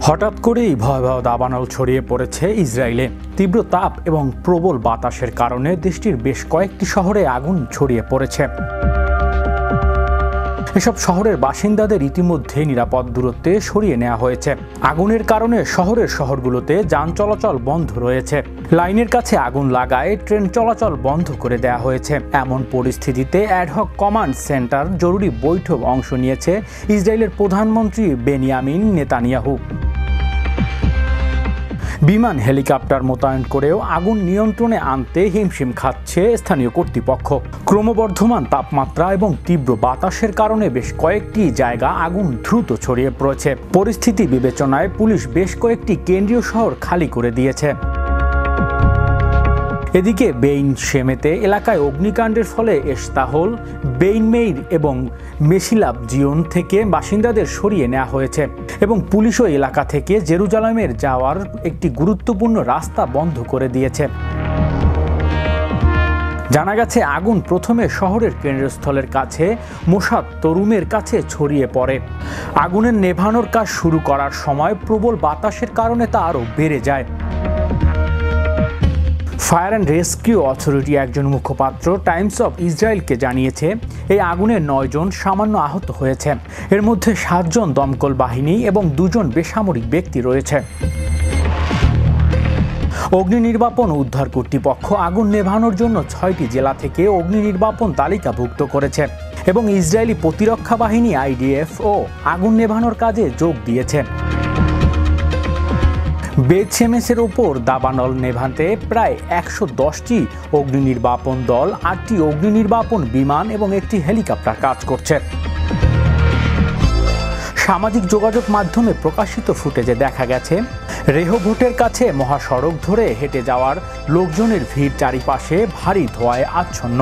হঠাৎ করেই ভয়াবহ দাবানল ছড়িয়ে পড়েছে ইসরায়েলে। তীব্র তাপ এবং প্রবল বাতাসের কারণে দেশটির বেশ কয়েকটি শহরে আগুন ছড়িয়ে পড়েছে। এসব শহরের বাসিন্দাদের ইতিমধ্যে নিরাপদ দূরত্বে সরিয়ে নেওয়া হয়েছে। আগুনের কারণে শহরগুলোতে যান চলাচল বন্ধ রয়েছে। লাইনের কাছে আগুন লাগায় ট্রেন চলাচল বন্ধ করে দেওয়া হয়েছে। এমন পরিস্থিতিতে অ্যাডহক কমান্ড সেন্টার জরুরি বৈঠক অংশ নিয়েছে ইসরায়েলের প্রধানমন্ত্রী বেনিয়ামিন নেতানিয়াহু। বিমান হেলিকপ্টার মোতায়েন করেও আগুন নিয়ন্ত্রণে আনতে হিমশিম খাচ্ছে স্থানীয় কর্তৃপক্ষ। ক্রমবর্ধমান তাপমাত্রা এবং তীব্র বাতাসের কারণে বেশ কয়েকটি জায়গা আগুন দ্রুত ছড়িয়ে পড়েছে। পরিস্থিতি বিবেচনায় পুলিশ বেশ কয়েকটি কেন্দ্রীয় শহর খালি করে দিয়েছে। এদিকে বেইন শেমেতে এলাকায় অগ্নিকাণ্ডের ফলে এশতাহল, বেইন মেইর এবং মেশিলাব জিওন থেকে বাসিন্দাদের সরিয়ে নেওয়া হয়েছে এবং পুলিশও এলাকা থেকে জেরুজালেমের যাওয়ার একটি গুরুত্বপূর্ণ রাস্তা বন্ধ করে দিয়েছে। জানা গেছে আগুন প্রথমে শহরের কেন্দ্রস্থলের কাছে মোসাদ তরুমের কাছে ছড়িয়ে পড়ে। আগুনের নেভানোর কাজ শুরু করার সময় প্রবল বাতাসের কারণে তা আরও বেড়ে যায়। ফায়ার অ্যান্ড রেস্কিউ অথরিটি একজন মুখপাত্র টাইমস অফ ইসরায়েলকে জানিয়েছে, এই আগুনে 9 জন সামান্য আহত হয়েছে। এর মধ্যে 7 জন দমকল বাহিনী এবং 2 জন বেসামরিক ব্যক্তি রয়েছে। অগ্নি নির্বাপন উদ্ধার কর্তৃপক্ষ আগুন নেভানোর জন্য 6টি জেলা থেকে অগ্নি নির্বাপন তালিকাভুক্ত করেছে এবং ইসরায়েলি প্রতিরক্ষা বাহিনী IDF ও আগুন নেভানোর কাজে যোগ দিয়েছে। বেত শেমেশের ওপর দাবানল নেভাতে প্রায় 110টি অগ্নি নির্বাপন দল, 8টি অগ্নি নির্বাপন বিমান এবং একটি হেলিকপ্টার কাজ করছে। সামাজিক যোগাযোগ মাধ্যমে প্রকাশিত ফুটেজে দেখা গেছে রেহভোটের কাছে মহাসড়ক ধরে হেঁটে যাওয়ার লোকজনের ভিড় চারিপাশে ভারী ধোঁয়ায় আচ্ছন্ন।